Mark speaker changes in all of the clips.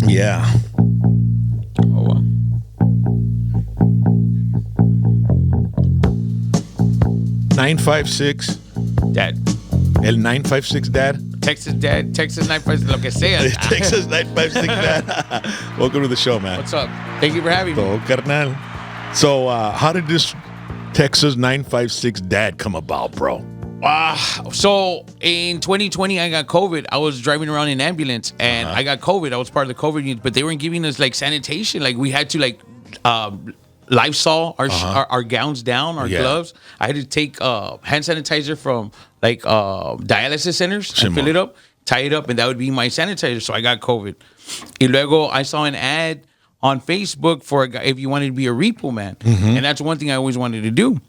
Speaker 1: Yeah.
Speaker 2: Oh, wow.
Speaker 1: $956.
Speaker 2: Dad.
Speaker 1: El 956 Dad.
Speaker 2: Texas Dad. Texas 956. Lo que sea.
Speaker 1: Texas 956 Dad. Welcome to the show, man.
Speaker 2: What's up? Thank you for having me.
Speaker 1: Todo carnal. So, how did this Texas 956 Dad come about, bro?
Speaker 2: So in 2020, I got COVID. I was driving around in an ambulance, and I got COVID. I was part of the COVID unit, but they weren't giving us like sanitation. Like we had to Lysol our gowns down, our gloves. I had to take hand sanitizer from like dialysis centers and fill it up, tie it up, and that would be my sanitizer. So I got COVID. Y luego I saw an ad on Facebook for a guy if you wanted to be a Repo Man, and that's one thing I always wanted to do.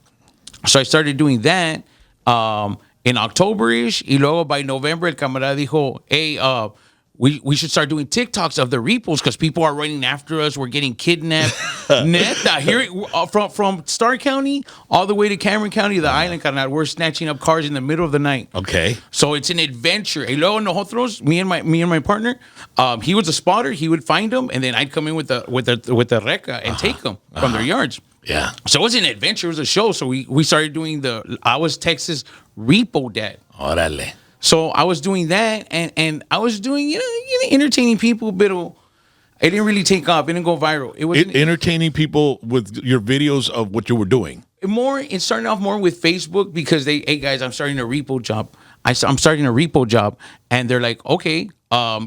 Speaker 2: So I started doing that. In October-ish, y luego by November, el camarada dijo, hey, we should start doing TikToks of the repos because people are running after us. We're getting kidnapped. Neta, here from Starr County all the way to Cameron County, the island, carnal, we're snatching up cars in the middle of the night.
Speaker 1: Okay.
Speaker 2: So it's an adventure. Y luego nosotros, me and my partner, he was a spotter. He would find them, and then I'd come in with the reca and take them from their yards.
Speaker 1: Yeah.
Speaker 2: So it was an adventure. It was a show. So we started doing I was Texas Repo Dad.
Speaker 1: Órale.
Speaker 2: So I was doing that, and I was doing, entertaining people, but it didn't really take off. It didn't go viral. It was
Speaker 1: entertaining people with your videos of what you were doing.
Speaker 2: It's starting off more with Facebook because hey guys, I'm starting a repo job. I'm starting a repo job, and they're like, okay,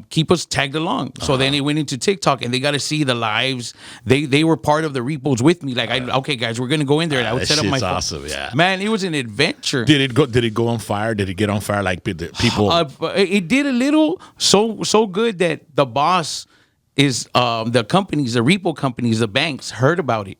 Speaker 2: keep us tagged along. So then it went into TikTok, and they got to see the lives. They were part of the repos with me. Like, okay, guys, we're gonna go in there, and I would set up my phone.
Speaker 1: Awesome, yeah.
Speaker 2: Man, it was an adventure.
Speaker 1: Did it go on fire? Did it get on fire like the people?
Speaker 2: It did a little so good that the boss is the companies, the repo companies, the banks heard about it,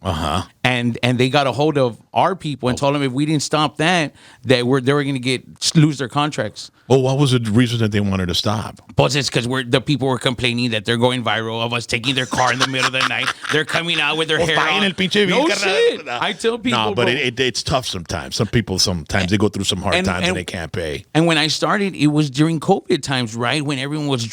Speaker 2: and they got a hold of our people and told them if we didn't stop that they were going to lose their contracts.
Speaker 1: Well, what was the reason that they wanted to stop?
Speaker 2: But it's because the people were complaining that they're going viral of us taking their car in the middle of the night. They're coming out with their hair on. No shit. I tell people.
Speaker 1: No, but it's tough sometimes. Some people they go through some hard times and they can't pay.
Speaker 2: And when I started, it was during COVID times, right? When everyone was,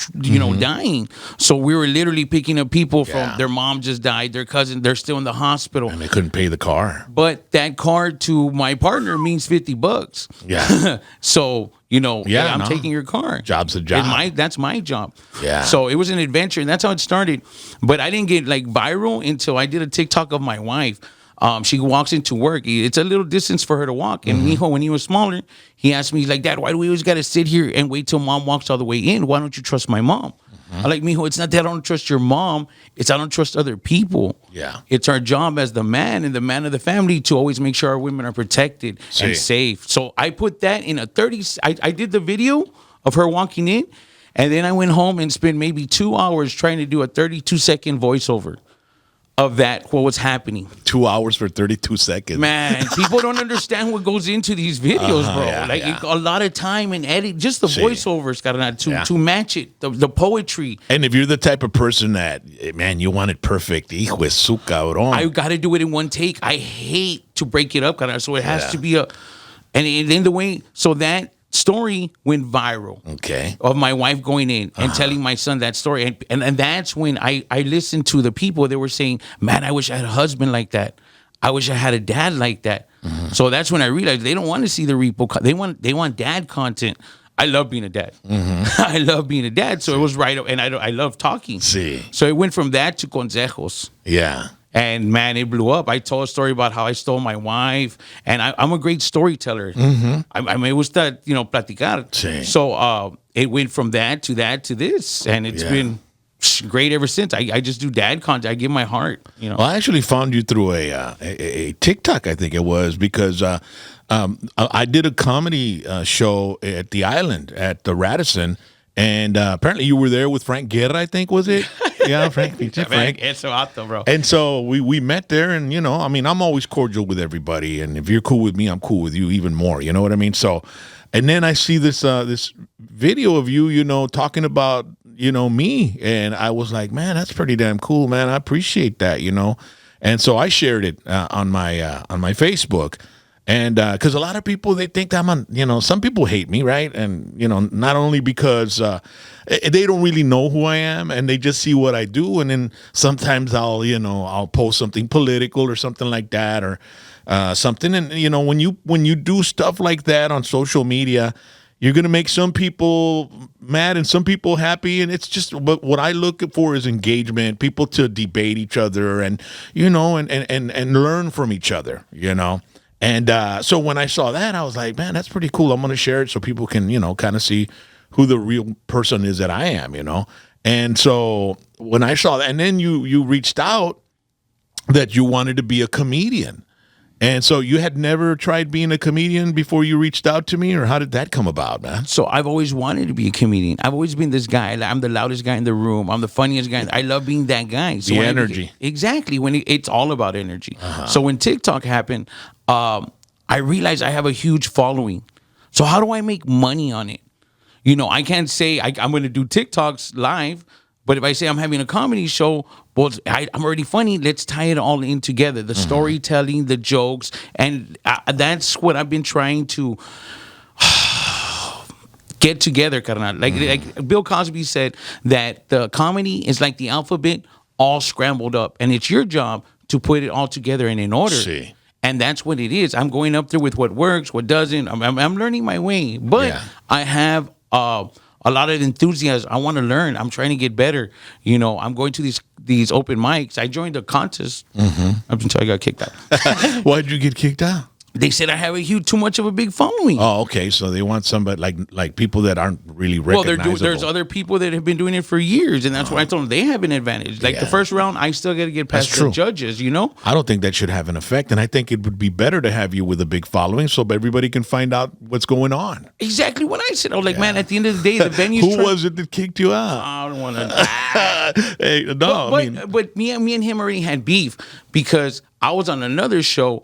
Speaker 2: dying. So we were literally picking up people from their mom just died, their cousin, they're still in the hospital.
Speaker 1: And they couldn't pay the car.
Speaker 2: But that car to my partner means $50.
Speaker 1: Yeah.
Speaker 2: So, I'm taking your car.
Speaker 1: Job's a job.
Speaker 2: That's my job.
Speaker 1: Yeah.
Speaker 2: So it was an adventure, and that's how it started. But I didn't get like viral until I did a TikTok of my wife. She walks into work. It's a little distance for her to walk. And Mijo, when he was smaller, he asked me, he's like, Dad, why do we always got to sit here and wait till mom walks all the way in? Why don't you trust my mom? I'm like, Mijo, it's not that I don't trust your mom. It's I don't trust other people.
Speaker 1: Yeah.
Speaker 2: It's our job as the man and the man of the family to always make sure our women are protected and safe. So I put that in a 30. I did the video of her walking in, and then I went home and spent maybe 2 hours trying to do a 32-second voiceover of what was happening.
Speaker 1: 2 hours for 32 seconds.
Speaker 2: Man, people don't understand what goes into these videos, bro. A lot of time and edit. Just the voiceovers got to match it. The poetry.
Speaker 1: And if you're the type of person that, man, you want it perfect, hijo de su cabrón.
Speaker 2: I got to do it in one take. I hate to break it up, so it has to be and in the way, so that story went viral.
Speaker 1: Okay.
Speaker 2: Of my wife going in and telling my son that story. And that's when I listened to the people that were saying, man, I wish I had a husband like that. I wish I had a dad like that. So that's when I realized they don't want to see the repo. They want dad content. I love being a dad. I love being a dad. So it was right. And I love talking. So it went from that to consejos.
Speaker 1: Yeah.
Speaker 2: And man, it blew up. I told a story about how I stole my wife, and I'm a great storyteller. I me gusta, platicar.
Speaker 1: Sí.
Speaker 2: So it went from that to this, and it's been great ever since. I just do dad content. I give my heart.
Speaker 1: Well, I actually found you through a TikTok, I think it was, because I did a comedy show at the island at the Radisson. And apparently you were there with Frank Guerra, I think, was it? Yeah, Frank.
Speaker 2: Frank. It's so awesome, bro.
Speaker 1: And so we met there, and, I'm always cordial with everybody. And if you're cool with me, I'm cool with you even more. You know what I mean? So, and then I see this video of you, talking about, me. And I was like, man, that's pretty damn cool, man. I appreciate that, And so I shared it on my Facebook. And because a lot of people, they think some people hate me, right? And, not only because they don't really know who I am and they just see what I do. And then sometimes I'll post something political or something like that or something. And, when you do stuff like that on social media, you're going to make some people mad and some people happy. And it's just what I look for is engagement, people to debate each other and, and learn from each other, And so when I saw that, I was like, man, that's pretty cool. I'm going to share it so people can, kind of see who the real person is that I am, And so when I saw that, and then you reached out that you wanted to be a comedian. And so you had never tried being a comedian before you reached out to me, or how did that come about, man?
Speaker 2: So I've always wanted to be a comedian. I've always been this guy. I'm the loudest guy in the room. I'm the funniest guy. I love being that guy. So
Speaker 1: the energy.
Speaker 2: Exactly. It's all about energy. So when TikTok happened, I realized I have a huge following. So how do I make money on it? I can't say I'm going to do TikToks live, but if I say I'm having a comedy show, well, I'm already funny. Let's tie it all in together. The storytelling, the jokes, and that's what I've been trying to get together, carnal. Like Bill Cosby said that the comedy is like the alphabet all scrambled up, and it's your job to put it all together and in order.
Speaker 1: See.
Speaker 2: And that's what it is. I'm going up there with what works, what doesn't. I'm learning my way, but I have a lot of enthusiasm. I want to learn. I'm trying to get better. I'm going to these open mics. I joined a contest up until I got kicked out.
Speaker 1: Why did you get kicked out?
Speaker 2: They said I have too much of a big following.
Speaker 1: Oh, okay. So they want somebody like people that aren't really recognizable.
Speaker 2: Well, there's other people that have been doing it for years, and that's why I told them they have an advantage. Like the first round, I still got to get past the judges.
Speaker 1: I don't think that should have an effect, and I think it would be better to have you with a big following so everybody can find out what's going on.
Speaker 2: Exactly what I said. I was like, man, at the end of the day, the venue's
Speaker 1: Who was it that kicked you out?
Speaker 2: I don't want to.
Speaker 1: Hey, no,
Speaker 2: but me and him already had beef because I was on another show.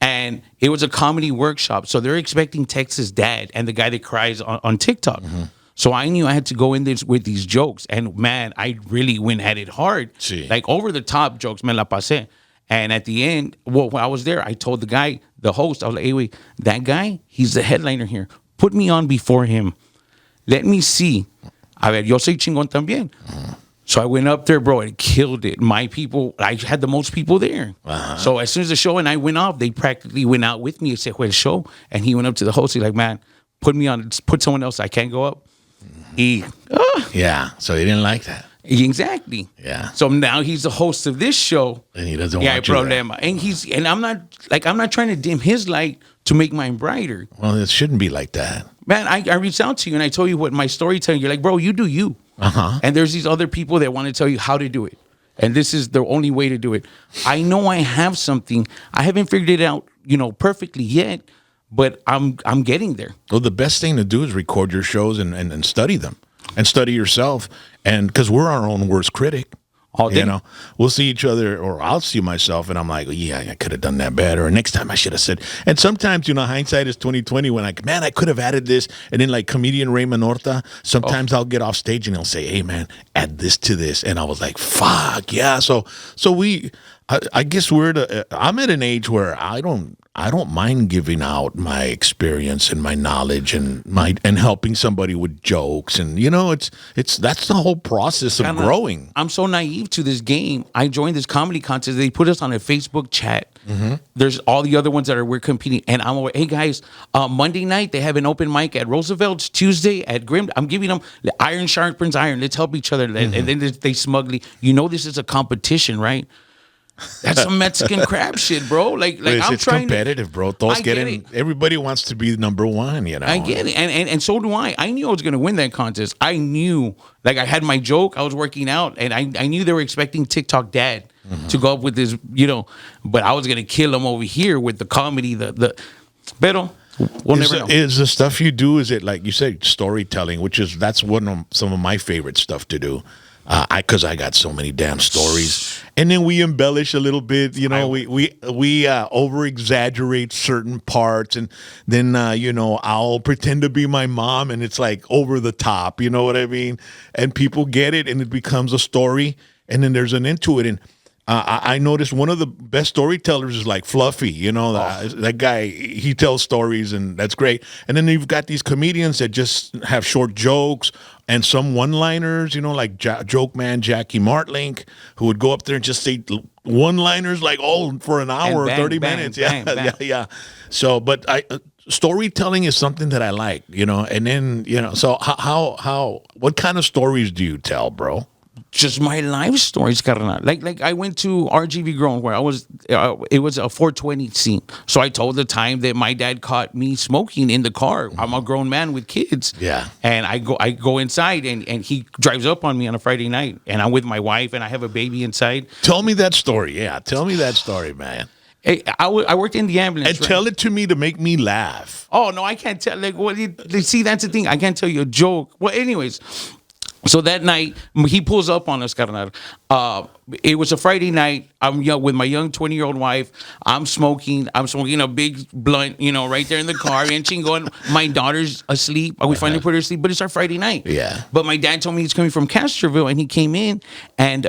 Speaker 2: And it was a comedy workshop. So they're expecting Texas Dad and the guy that cries on TikTok. So I knew I had to go in there with these jokes. And man, I really went at it hard.
Speaker 1: Sí.
Speaker 2: Like over the top jokes, me la pasé. And at the end, when I was there, I told the guy, the host, I was like, hey, wait, that guy, he's the headliner here. Put me on before him. Let me see. A ver, yo soy chingón también. So I went up there, bro, and killed it. My people, I had the most people there. So as soon as the show and I went off, they practically went out with me and said, well, show. And he went up to the host. He's like, man, put me on, put someone else. I can't go up.
Speaker 1: Yeah, so he didn't like that.
Speaker 2: Exactly.
Speaker 1: Yeah.
Speaker 2: So now he's the host of this show.
Speaker 1: And he doesn't want you
Speaker 2: problema. And I'm not trying to dim his light to make mine brighter.
Speaker 1: Well, it shouldn't be like that.
Speaker 2: Man, I reached out to you and I told you what my storytelling. You're like, bro, you do you. And there's these other people that want to tell you how to do it. And this is the only way to do it. I know I have something. I haven't figured it out, perfectly yet, but I'm getting there.
Speaker 1: Well, the best thing to do is record your shows and study them and study yourself. And because we're our own worst critic.
Speaker 2: All day.
Speaker 1: We'll see each other, or I'll see myself, and I'm like, yeah, I could have done that better. Or next time I should have said. And sometimes, hindsight is 20/20. When I could have added this. And then, like comedian Raymond Horta, sometimes I'll get off stage and he'll say, hey man, add this to this, and I was like, fuck yeah. So I guess I'm at an age where I don't mind giving out my experience and my knowledge and helping somebody with jokes, and that's the whole process of growing.
Speaker 2: I'm so naive to this game. I joined this comedy contest. They put us on a Facebook chat. There's all the other ones that we're competing, and I'm like, hey guys, Monday night they have an open mic at Roosevelt's. Tuesday at Grim. I'm giving them iron sharpens iron. Let's help each other. And then they smugly, this is a competition, right? That's some Mexican crap shit, bro.
Speaker 1: It's competitive, bro. Everybody wants to be number one,
Speaker 2: I get it, and so do I. I knew I was going to win that contest. I knew, I had my joke. I was working out, and I knew they were expecting TikTok Dad to go up with this, but I was going to kill him over here with the comedy. Pero we'll never know.
Speaker 1: Is the stuff you do? Is it like you said, storytelling, that's some of my favorite stuff to do. Because I got so many damn stories, and then we embellish a little bit. We over exaggerate certain parts, and then I'll pretend to be my mom, and it's like over the top. You know what I mean? And people get it, and it becomes a story, and then there's an end to it. And I noticed one of the best storytellers is like Fluffy. You know, that guy, he tells stories, and that's great. And then you've got these comedians that just have short jokes and some one-liners, you know, like Joke Man Jackie Martlink, who would go up there and just say one-liners like, for an hour or 30 minutes. Yeah. So, but storytelling is something that I like, you know. And then, you know, so what kind of stories do you tell, bro?
Speaker 2: Just my life stories, carnal. Like I went to RGV Grown where I was. It was a 420 scene. So I told the time that my dad caught me smoking in the car. I'm a grown man with kids.
Speaker 1: Yeah.
Speaker 2: And I go inside and he drives up on me on a Friday night, and I'm with my wife and I have a baby inside.
Speaker 1: Tell me that story. Yeah, tell me that story, man.
Speaker 2: Hey, I worked in the ambulance.
Speaker 1: And tell it to me to make me laugh.
Speaker 2: Oh no, I can't tell. Like, see, that's the thing. I can't tell you a joke. Well, anyways. So that night, he pulls up on us, carnal. It was a Friday night. I'm with my young 20-year-old wife. I'm smoking a big blunt, you know, right there in the car. And she going, my daughter's asleep. We finally put her asleep, but it's our Friday night.
Speaker 1: Yeah.
Speaker 2: But my dad told me he's coming from Castroville, and he came in, and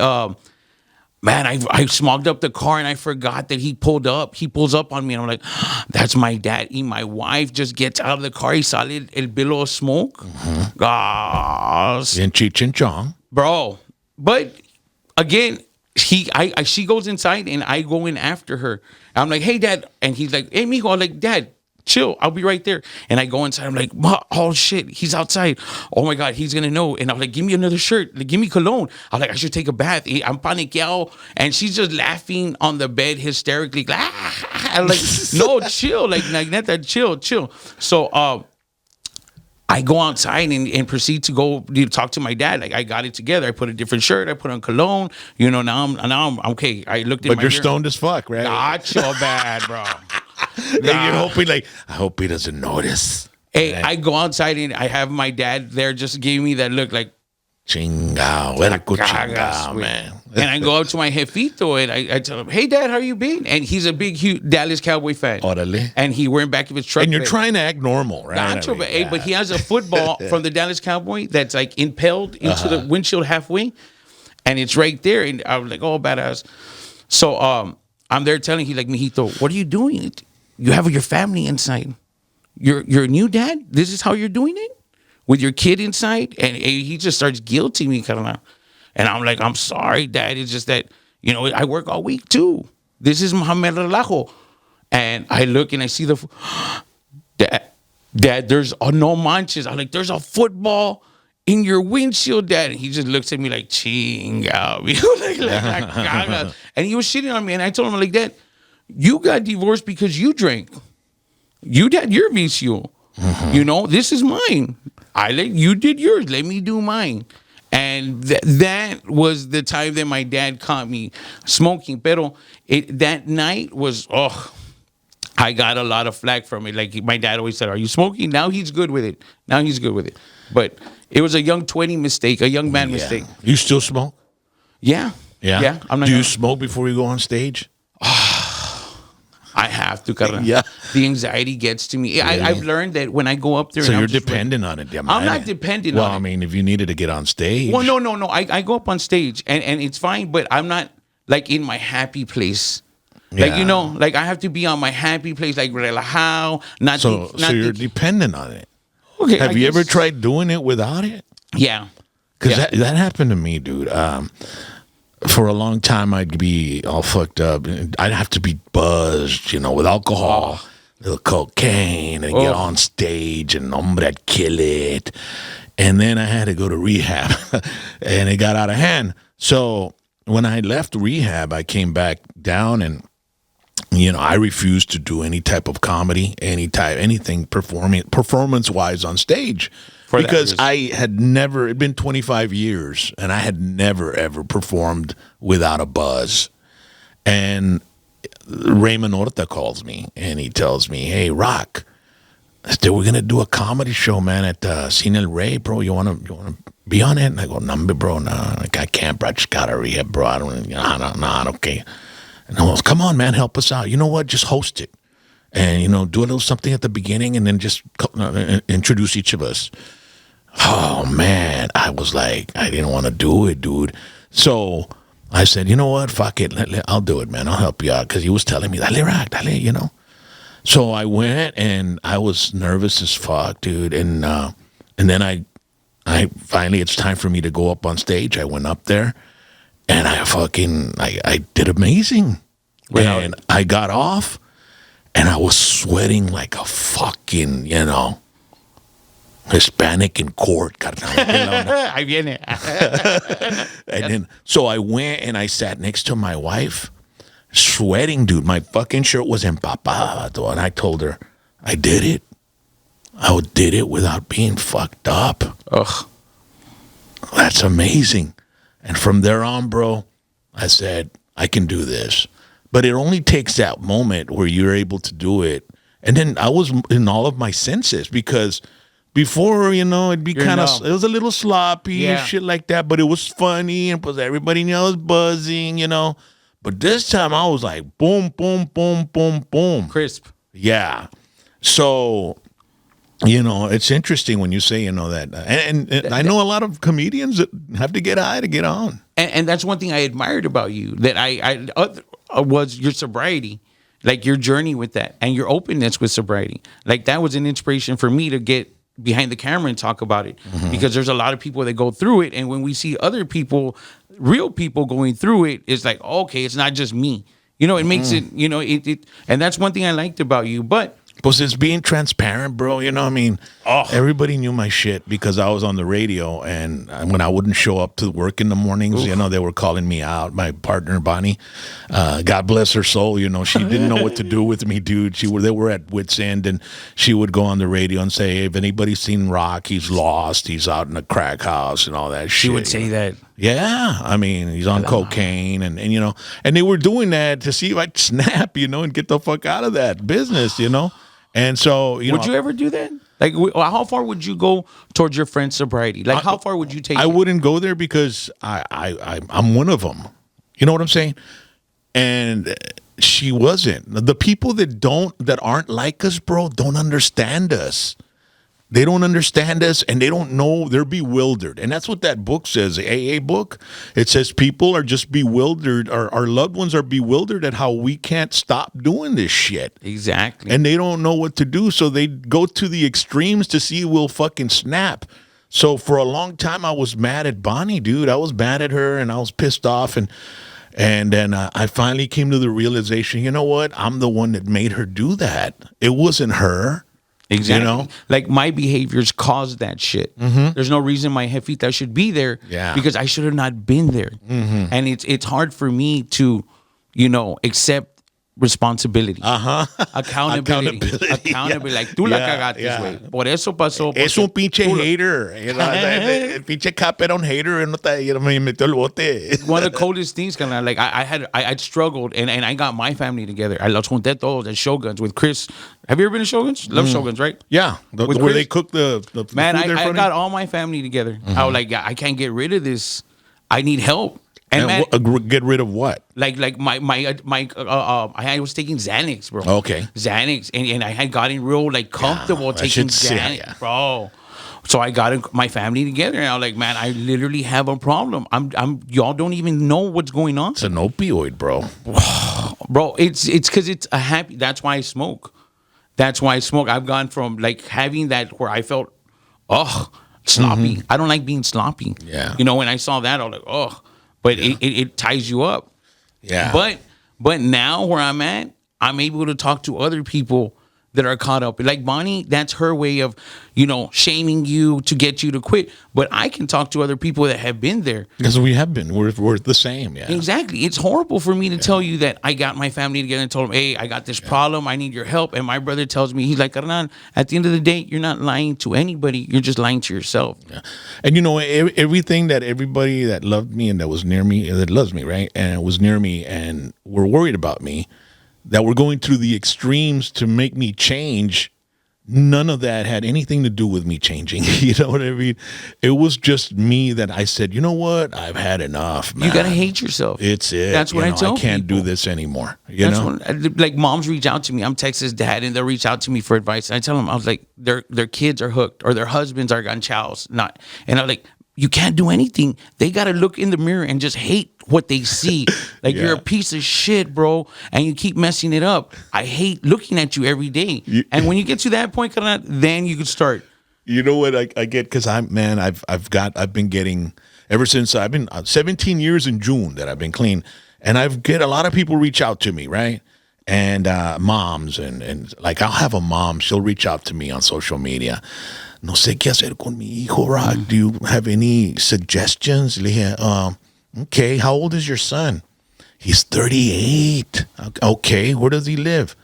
Speaker 2: man, I smogged up the car, and I forgot that he pulled up. He pulls up on me, and I'm like, that's my dad. And my wife just gets out of the car. He saw el billow of smoke. Gosh.
Speaker 1: In Cheech and Chong.
Speaker 2: Bro. But again, she goes inside, and I go in after her. I'm like, hey, Dad. And he's like, hey, mijo. I'm like, Dad, chill. I'll be right there. And I go inside. I'm like, oh, shit. He's outside. Oh, my God. He's going to know. And I'm like, give me another shirt. Like, give me cologne. I'm like, I should take a bath. I'm paniqueado. And she's just laughing on the bed hysterically. I'm like, no, chill. Like not that, chill. So I go outside and proceed to go talk to my dad. Like, I got it together. I put a different shirt. I put on cologne. You know, now I'm okay. I looked at my
Speaker 1: But you're
Speaker 2: mirror.
Speaker 1: stoned as fuck, right?
Speaker 2: Not so bad, bro.
Speaker 1: And you're hoping, like, I hope he doesn't notice.
Speaker 2: Hey, I go outside and I have my dad there just giving me that look like,
Speaker 1: chingao, chingao, man.
Speaker 2: And I go up to my jefito and I tell him, hey, Dad, how you been? And he's a big, huge Dallas Cowboy fan.
Speaker 1: Orale.
Speaker 2: And he wearing back of his truck.
Speaker 1: And you're trying to act normal, right?
Speaker 2: Nacho, but he has a football from the Dallas Cowboy that's like impaled into the windshield halfway. And it's right there. And I was like, oh, badass. So I'm there telling him, like, mijito, what are you doing? You have your family inside. You're a new dad? This is how you're doing it? With your kid inside? And he just starts guilting me, carnal. And I'm like, I'm sorry, Dad. It's just that, you know, I work all week too. This is Mohamed Relajo. And I look and I see Dad, there's no manches. I'm like, there's a football in your windshield, Dad. And he just looks at me like, chinga. And he was shitting on me. And I told him, like, Dad, you got divorced because you drank. You had your vicio. Mm-hmm. You know, this is mine. You did yours. Let me do mine. And that was the time that my dad caught me smoking. Pero that night was, I got a lot of flack from it. Like, my dad always said, are you smoking? Now he's good with it. But it was a young 20 mistake, a young man mistake.
Speaker 1: You still smoke?
Speaker 2: Yeah.
Speaker 1: I'm not. Do you smoke before you go on stage?
Speaker 2: I have to, carnal.
Speaker 1: Yeah.
Speaker 2: The anxiety gets to me. Really? I've learned that when I go up there,
Speaker 1: so you're dependent on it. I'm
Speaker 2: not dependent on it.
Speaker 1: Well, I mean, if you needed to get on stage.
Speaker 2: Well, no. I go up on stage and it's fine, but I'm not like in my happy place. Yeah. Like, you know, like I have to be on my happy place, like relajado.
Speaker 1: So you're dependent on it.
Speaker 2: Okay.
Speaker 1: Have you ever tried doing it without it?
Speaker 2: Yeah.
Speaker 1: Because that happened to me, dude. For a long time, I'd be all fucked up. I'd have to be buzzed, you know, with alcohol, little cocaine, and get on stage, and I'd kill it. And then I had to go to rehab, and it got out of hand. So when I left rehab, I came back down, and you know, I refused to do any type of comedy, anything performance-wise on stage. Because I had never, it'd been 25 years, and I had never, ever performed without a buzz. And Raymond Horta calls me, and he tells me, hey, Rock, we're going to do a comedy show, man, at Cine El Rey, bro. You want to be on it? And I go, no, bro, no, like, I can't, bro. I just got to rehab, bro. I don't, okay. And I was, come on, man, help us out. You know what? Just host it. And, you know, do a little something at the beginning, and then just introduce each of us. Oh, man, I was like, I didn't want to do it, dude. So I said, you know what? Fuck it. I'll do it, man. I'll help you out. Because he was telling me, dale rock, dale, you know. So I went, and I was nervous as fuck, dude. And then I finally, it's time for me to go up on stage. I went up there, and I did amazing.
Speaker 2: Wow.
Speaker 1: And I got off, and I was sweating like a fucking, you know, Hispanic in court.
Speaker 2: Ahí viene.
Speaker 1: And then, so I went and I sat next to my wife, sweating, dude. My fucking shirt was empapado. And I told her, I did it. I did it without being fucked up.
Speaker 2: Ugh.
Speaker 1: That's amazing. And from there on, bro, I said, I can do this. But it only takes that moment where you're able to do it. And then I was in all of my senses, because before, you know, it'd be kind of, it was a little sloppy and shit like that, but it was funny, and plus everybody knew I was buzzing, you know. But this time I was like, boom, boom, boom, boom, boom.
Speaker 2: Crisp.
Speaker 1: Yeah. So, you know, it's interesting when you say, you know, that. And I know a lot of comedians that have to get high to get on.
Speaker 2: And that's one thing I admired about you, that I was your sobriety. Like your journey with that and your openness with sobriety. Like that was an inspiration for me to get behind the camera and talk about it, because there's a lot of people that go through it, and when we see other people, real people going through it, it's like, okay, it's not just me, you know. It makes it, you know, it and that's one thing I liked about you. But
Speaker 1: it's being transparent, bro. You know what I mean? Everybody knew my shit because I was on the radio, and when I wouldn't show up to work in the mornings, you know, they were calling me out. My partner, Bonnie, God bless her soul, you know, she didn't know what to do with me, dude. They were at wit's end, and she would go on the radio and say, hey, if anybody's seen Rock, he's lost. He's out in a crack house and all that shit.
Speaker 2: She would say that.
Speaker 1: Yeah, I mean, he's on cocaine, and you know, and they were doing that to see if I'd snap, you know, and get the fuck out of that business, you know. And so,
Speaker 2: would you ever do that? Like, how far would you go towards your friend's sobriety? Like, how far would you take?
Speaker 1: I wouldn't go there because I'm one of them. You know what I'm saying? And she wasn't. The people that aren't like us, bro, don't understand us. They don't understand us, and they don't know. They're bewildered. And that's what that book says, the AA book. It says people are just bewildered. Our loved ones are bewildered at how we can't stop doing this shit.
Speaker 2: Exactly.
Speaker 1: And they don't know what to do, so they go to the extremes to see who will fucking snap. So for a long time, I was mad at Bonnie, dude. I was mad at her, and I was pissed off. And then I finally came to the realization, you know what? I'm the one that made her do that. It wasn't her.
Speaker 2: Exactly.
Speaker 1: You know?
Speaker 2: Like my behaviors caused that shit. There's no reason my jefita should be there, because I should have not been there. And it's hard for me to, you know, accept responsibility. Accountability. Like, tú la cagaste, güey. Por eso pasó.
Speaker 1: Es un pinche hater. You know, el pinche cap era un hater. You know, me metió el bote.
Speaker 2: One of the coldest things, kind of like I struggled, and I got my family together. I los junté todos at Shoguns with Chris. Have you ever been to Shoguns? Love Shoguns, right?
Speaker 1: Yeah. Where they cook the
Speaker 2: man,
Speaker 1: food
Speaker 2: I got all my family together. I was like, I can't get rid of this. I need help. And man,
Speaker 1: get rid of what?
Speaker 2: Like my I was taking Xanax, bro.
Speaker 1: Okay.
Speaker 2: Xanax, and I had gotten real like comfortable taking Xanax, bro. So I got my family together, and I was like, man, I literally have a problem. Y'all don't even know what's going on.
Speaker 1: It's an opioid, bro.
Speaker 2: Bro, it's because it's a happy. That's why I smoke. I've gone from like having that where I felt, sloppy. I don't like being sloppy.
Speaker 1: Yeah.
Speaker 2: You know, when I saw that, I was like, but it ties you up.
Speaker 1: Yeah.
Speaker 2: But now where I'm at, I'm able to talk to other people that are caught up. Like Bonnie, that's her way of, you know, shaming you to get you to quit. But I can talk to other people that have been there.
Speaker 1: Because we have been. We're the same, yeah.
Speaker 2: Exactly. It's horrible for me to tell you that I got my family together and told them, hey, I got this problem. I need your help. And my brother tells me, he's like, Hernan, at the end of the day, you're not lying to anybody. You're just lying to yourself.
Speaker 1: Yeah. And, you know, everything that everybody that loved me and that was near me, that loves me, right, and was near me and were worried about me, that were going through the extremes to make me change, none of that had anything to do with me changing. You know what I mean? It was just me that I said, you know what? I've had enough, man.
Speaker 2: You got to hate yourself.
Speaker 1: It's it.
Speaker 2: That's what I tell
Speaker 1: I can't
Speaker 2: people.
Speaker 1: do this anymore. You know?
Speaker 2: Like moms reach out to me. I'm Texas dad, and they'll reach out to me for advice. And I tell them, I was like, their kids are hooked or their husbands are ganchaos. And I'm like, you can't do anything. They got to look in the mirror and just hate what they see. Like,
Speaker 1: Yeah.
Speaker 2: you're a piece of shit, bro, and you keep messing it up. I hate looking at you every day. And when you get to that point, then you could start.
Speaker 1: You know what I get? Because I've been getting, ever since I've been 17 years in June that I've been clean, and I've get a lot of people reach out to me, right? And moms and like, I'll have a mom, she'll reach out to me on social media. No sé qué hacer con mi hijo, Rock. Do you have any suggestions? Le dije, okay, how old is your son? He's 38. Okay, where does he live?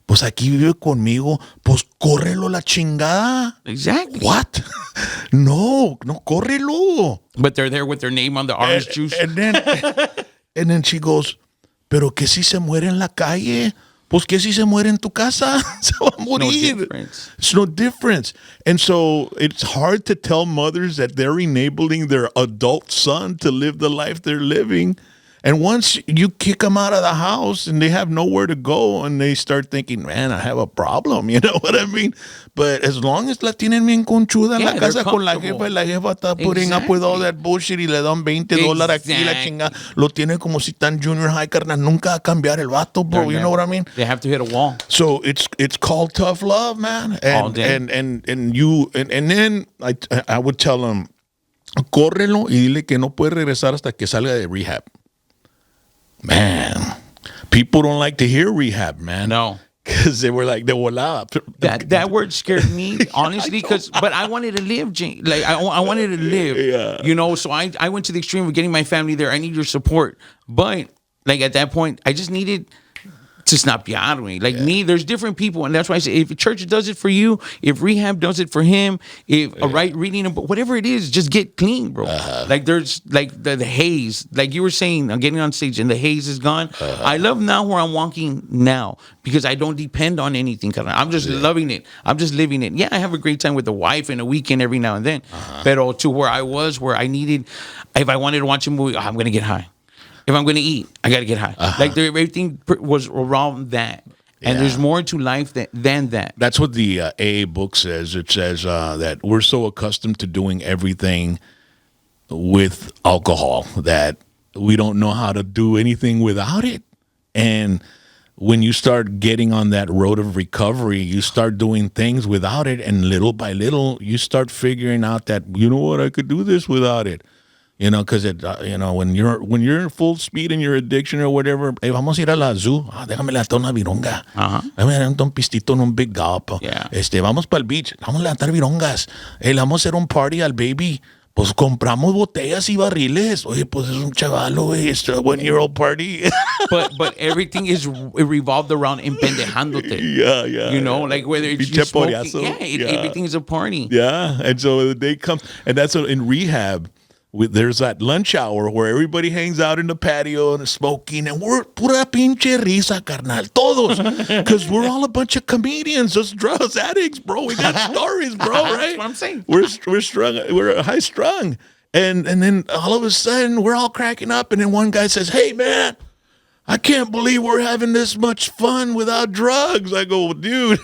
Speaker 1: Pues aquí vive conmigo. Pues córrelo la chingada.
Speaker 2: Exactly.
Speaker 1: What? No, córrelo.
Speaker 2: But they're there with their name on the orange juice.
Speaker 1: And then she goes, pero que si se muere en la calle? Pues que si se muere en tu casa? Se va a morir.
Speaker 2: No difference.
Speaker 1: It's no difference. And so it's hard to tell mothers that they're enabling their adult son to live the life they're living. And once you kick them out of the house and they have nowhere to go and they start thinking, man, I have a problem, you know what I mean? But as long as la tienen bien conchuda en la casa con la jefa, y la jefa está putting up with all that bullshit y le dan $20 aquí la chinga, lo tiene como si tan junior high, carnal, nunca va a cambiar el vato, bro, you know what I mean?
Speaker 2: They have to hit a wall.
Speaker 1: So it's called tough love, man.
Speaker 2: All day.
Speaker 1: And then I would tell them, córrelo y dile que no puede regresar hasta que salga de rehab. Man, people don't like to hear rehab, man.
Speaker 2: No.
Speaker 1: Because they were like, de volada.
Speaker 2: That word scared me, honestly, but I wanted to live, Jane. Like, I wanted to live,
Speaker 1: Yeah.
Speaker 2: you know, so I went to the extreme of getting my family there. I need your support. But, like, at that point, I just needed to snapear me. Like, me, there's different people, and that's why I say, if church does it for you, if rehab does it for him, if a right reading a book, whatever it is, just get clean, bro. Like, there's like the haze, like you were saying, I'm getting on stage and the haze is gone. I love now where I'm walking now because I don't depend on anything. I'm just loving it. I'm just living it. Yeah, I have a great time with the wife and a weekend every now and then. Pero to where I was, where I needed, if I wanted to watch a movie, I'm going to get high. If I'm going to eat, I got to get high. Like, everything was around that. And there's more to life than that.
Speaker 1: That's what the AA book says. It says that we're so accustomed to doing everything with alcohol that we don't know how to do anything without it. And when you start getting on that road of recovery, you start doing things without it. And little by little, you start figuring out that, you know what, I could do this without it. You know, because when you're in full speed in your addiction or whatever, hey, vamos a ir a la zoo. Déjame levantar una vironga. Déjame levantar un pistito en un big gulp.
Speaker 2: Yeah.
Speaker 1: Vamos para el beach. Vamos a levantar virongas. Hey, le vamos a hacer un party al baby. Pues compramos botellas y barriles. Oye, pues es un chavalo, güey. It's a 1-year-old party.
Speaker 2: but everything is revolved around empendejándote.
Speaker 1: Yeah.
Speaker 2: You know, like whether it's you smoking, everything is a party.
Speaker 1: Yeah, and so the day comes, and that's what in rehab. There's that lunch hour where everybody hangs out in the patio and is smoking, and we're pura pinche risa, carnal, todos, because we're all a bunch of comedians, just drugs addicts, bro. We got stories, bro, right?
Speaker 2: That's what I'm saying.
Speaker 1: We're strung, we're high strung, and then all of a sudden we're all cracking up, and then one guy says, "Hey, man, I can't believe we're having this much fun without drugs." I go, "Dude."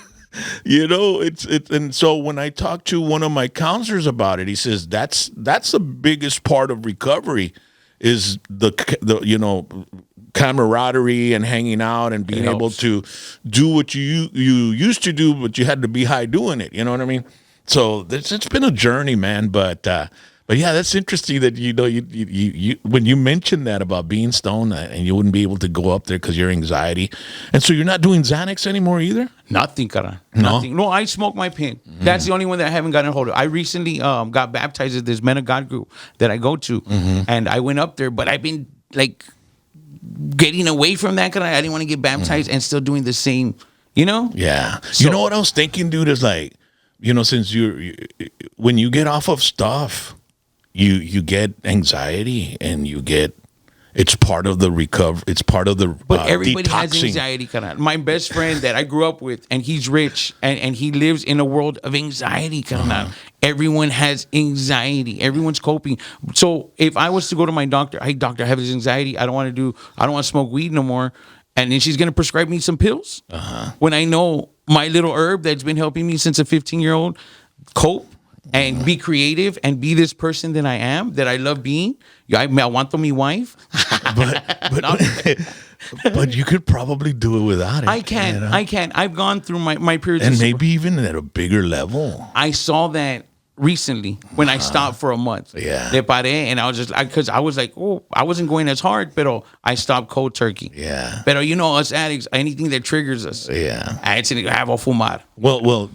Speaker 1: You know, it's and so when I talked to one of my counselors about it, he says that's the biggest part of recovery is the camaraderie and hanging out and being able to do what you used to do, but you had to be high doing it. You know what I mean? So it's been a journey, man. But yeah, that's interesting that you when you mentioned that about being stoned and you wouldn't be able to go up there because your anxiety, and so you're not doing Xanax anymore either.
Speaker 2: Nothing, cara. Nothing. No, I smoke my pen. That's the only one that I haven't gotten a hold of. I recently got baptized at this Men of God group that I go to, and I went up there, but I've been like getting away from that because I didn't want to get baptized and still doing the same. You know?
Speaker 1: Yeah. So, you know what I was thinking, dude? Is like, since when you get off of stuff. You get anxiety and it's part of the recovery. It's part of the
Speaker 2: but everybody
Speaker 1: detoxing.
Speaker 2: has anxiety. My best friend that I grew up with, and he's rich, and he lives in a world of anxiety. Everyone has anxiety. Everyone's coping. So if I was to go to my doctor, hey doctor, I have this anxiety. I don't want to smoke weed no more. And then she's gonna prescribe me some pills. When I know my little herb that's been helping me since a 15-year-old cope. and be creative and be this person that I am, that I love being. I want me wife.
Speaker 1: But you could probably do it without it.
Speaker 2: I can. I've gone through my periods.
Speaker 1: And maybe even at a bigger level.
Speaker 2: I saw that recently when I stopped for a month.
Speaker 1: Yeah.
Speaker 2: Le paré, and I was just, because I was like, I wasn't going as hard, but I stopped cold turkey.
Speaker 1: Yeah.
Speaker 2: But us addicts, anything that triggers us.
Speaker 1: Yeah.
Speaker 2: I have a fumar.
Speaker 1: Well,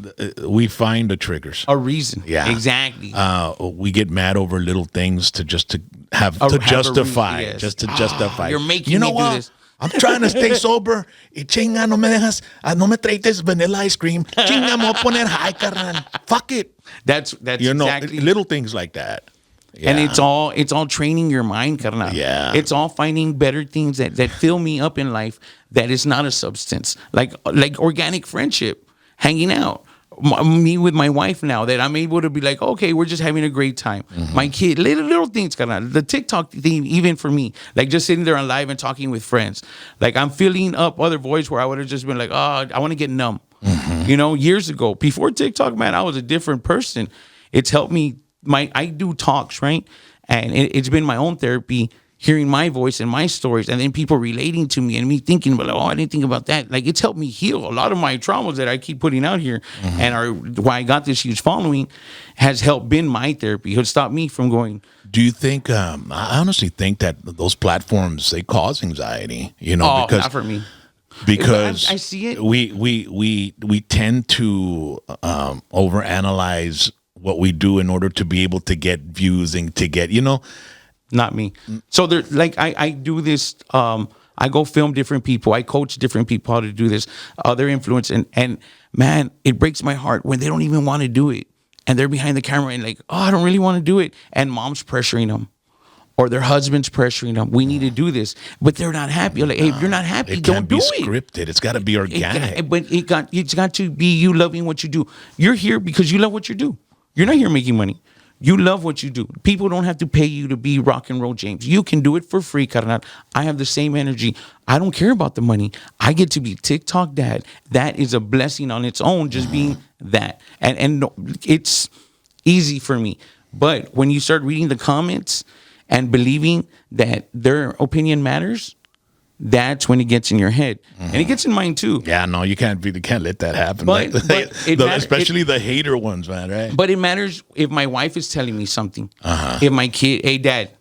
Speaker 1: we find the triggers.
Speaker 2: A reason.
Speaker 1: Yeah.
Speaker 2: Exactly.
Speaker 1: We get mad over little things to justify.
Speaker 2: Yes.
Speaker 1: Just to justify.
Speaker 2: You're making me do this.
Speaker 1: I'm trying to stay sober. Y chinga, no me dejas, no me traites vanilla ice cream. Chinga, me voy a poner high, carnal. Fuck it.
Speaker 2: That's exactly.
Speaker 1: Little things like that. Yeah.
Speaker 2: And it's all training your mind, carnal.
Speaker 1: Yeah.
Speaker 2: It's all finding better things that fill me up in life that is not a substance. Like organic friendship, hanging out. Me with my wife now, that I'm able to be like, okay, we're just having a great time. Mm-hmm. My kid, little things, carnal. The TikTok thing, even for me, like just sitting there on live and talking with friends. Like I'm filling up other voids where I would have just been like, I want to get numb. Mm-hmm. Years ago, before TikTok, man, I was a different person. It's helped me. I do talks, right? And it's been my own therapy, hearing my voice and my stories, and then people relating to me and me thinking, I didn't think about that. Like, it's helped me heal a lot of my traumas that I keep putting out here, mm-hmm. and why I got this huge following has helped been my therapy. It stopped me from going.
Speaker 1: Do you think? I honestly think that those platforms, they cause anxiety. Because
Speaker 2: not for me.
Speaker 1: Because
Speaker 2: I see it.
Speaker 1: We tend to overanalyze what we do in order to be able to get views and to get
Speaker 2: Not me. So there, I do this. I go film different people. I coach different people how to do this. Other influence, and man, it breaks my heart when they don't even want to do it, and they're behind the camera and like, I don't really want to do it, and mom's pressuring them, or their husband's pressuring them. We need to do this, but they're not happy. Like, hey, if you're not happy, don't do it.
Speaker 1: It can't be scripted. It's got to be organic.
Speaker 2: But it's got to be you loving what you do. You're here because you love what you do. You're not here making money. You love what you do. People don't have to pay you to be rock and roll James. You can do it for free, carnal. I have the same energy. I don't care about the money. I get to be TikTok dad. That is a blessing on its own, just being that. And it's easy for me. But when you start reading the comments and believing that their opinion matters, that's when it gets in your head, and it gets in mine too.
Speaker 1: Yeah, no, you can't let that happen.
Speaker 2: But
Speaker 1: especially the hater ones, man. Right?
Speaker 2: But it matters if my wife is telling me something. If my kid, hey, dad,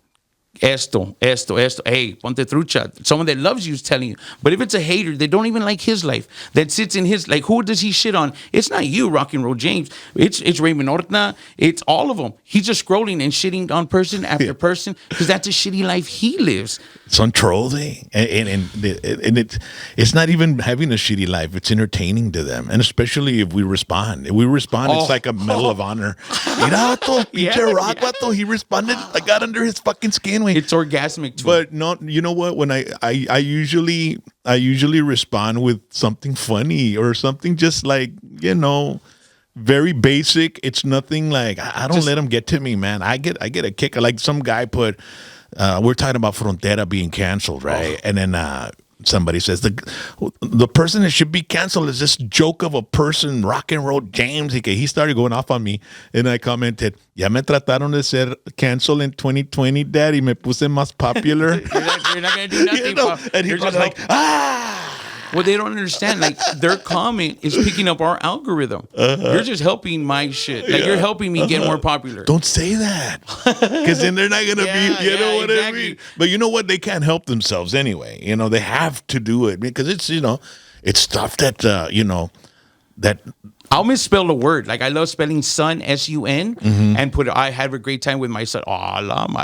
Speaker 2: esto, hey, ponte trucha. Someone that loves you is telling you. But if it's a hater that don't even like his life, that sits in his, like, who does he shit on? It's not you, Rock and Roll James. It's Raymond Ortna. It's all of them. He's just scrolling and shitting on person after person because that's a shitty life he lives.
Speaker 1: It's untrolling, and it's not even having a shitty life. It's entertaining to them, and especially if we respond. If we respond, it's like a medal of honor. Mira, pinche rock, vato, he responded. I got under his fucking skin.
Speaker 2: It's orgasmic too.
Speaker 1: But no, you know what? When I usually respond with something funny or something just like, very basic. It's nothing like, I don't let them get to me, man. I get a kick. Like some guy put, we're talking about Frontera being canceled, right? And then somebody says the person that should be canceled is this joke of a person, Rock and Roll James. He started going off on me, and I commented, "Ya me trataron de ser canceled in 2020, Dad, y me puse más popular."
Speaker 2: you're not gonna do nothing.
Speaker 1: And he was like,
Speaker 2: Well, they don't understand. Like, their comment is picking up our algorithm. You're just helping my shit. Like, you're helping me get more popular.
Speaker 1: Don't say that, because then they're not gonna be. You know what I mean? But you know what? They can't help themselves anyway. They have to do it because it's it's stuff that that.
Speaker 2: I'll misspell the word. Like, I love spelling son, S-U-N, and I had a great time with my son.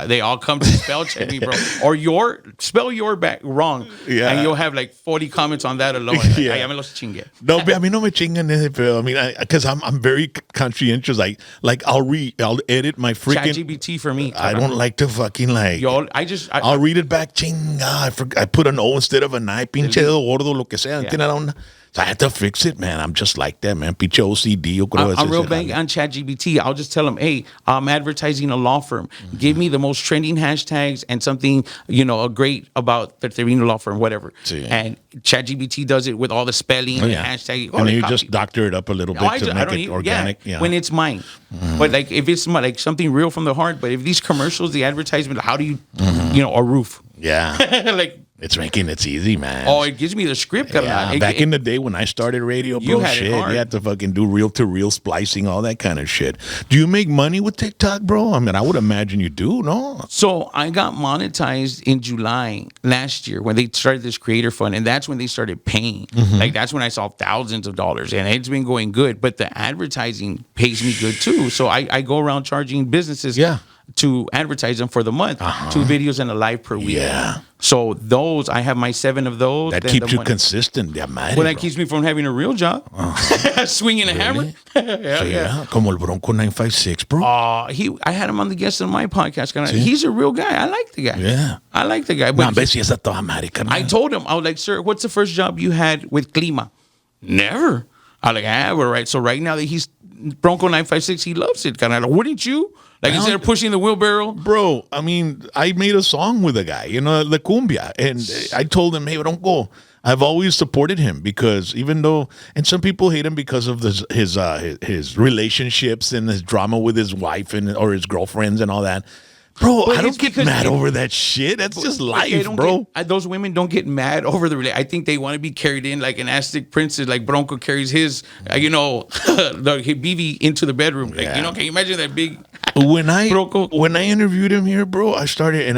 Speaker 2: They all come to spell check me, bro. Or spell your back wrong. Yeah. And you'll have like 40 comments on that alone. Like, ya me los chingue.
Speaker 1: No, a mí no me chingan ese pedo. I mean, because I'm very conscientious. Like I'll edit my freaking
Speaker 2: ChatGPT for me.
Speaker 1: I don't like to fucking like. I'll read it back. Chinga. I put an O instead of an I. Pinche gordo, lo que sea. So I had to fix it, man. I'm just like that, man. Pinche OCD. Yo creo
Speaker 2: I'm real big on ChatGPT. I'll just tell them, hey, I'm advertising a law firm. Give me the most trending hashtags and something, a great about the Terino law firm, whatever.
Speaker 1: Sí.
Speaker 2: And ChatGPT does it with all the spelling and hashtag.
Speaker 1: And then you just doctor it up a little bit to make it organic.
Speaker 2: When it's mine. But like if it's like something real from the heart, but if these commercials, the advertisement, how do you, a roof?
Speaker 1: Yeah.
Speaker 2: Like,
Speaker 1: it's easy, man.
Speaker 2: Oh, it gives me the script.
Speaker 1: Back in the day when I started radio, bro, you had to fucking do reel-to-reel splicing, all that kind of shit. Do you make money with TikTok, bro? I mean, I would imagine you do, no?
Speaker 2: So I got monetized in July last year when they started this creator fund, and that's when they started paying. Like, that's when I saw thousands of dollars, and it's been going good. But the advertising pays me good, too. So I go around charging businesses to advertise them for the month. 2 videos and a live per week.
Speaker 1: Yeah.
Speaker 2: So those, I have my 7 of those.
Speaker 1: That keeps you consistent.
Speaker 2: That keeps me from having a real job. Swinging a hammer.
Speaker 1: yeah. Como el Bronco 956, bro.
Speaker 2: I had him on the guest on my podcast. He's a real guy. I like the guy.
Speaker 1: Yeah.
Speaker 2: I like the guy. But
Speaker 1: I
Speaker 2: told him, I was like, sir, what's the first job you had with Clima? Never. I was like, well, right. So right now that he's Bronco 956, he loves it. Wouldn't you? Like, instead of pushing the wheelbarrow?
Speaker 1: Bro, I mean, I made a song with a guy, the cumbia. And I told him, hey, Bronco, I've always supported him because even though, and some people hate him because of his relationships and his drama with his wife or his girlfriends and all that. Bro, I don't get mad over that shit. That's just life, bro.
Speaker 2: Those women don't get mad over the relationship. I think they want to be carried in like an Aztec princess, like Bronco carries his, the BB into the bedroom. Like, can you imagine that big...
Speaker 1: When I interviewed him here, bro, I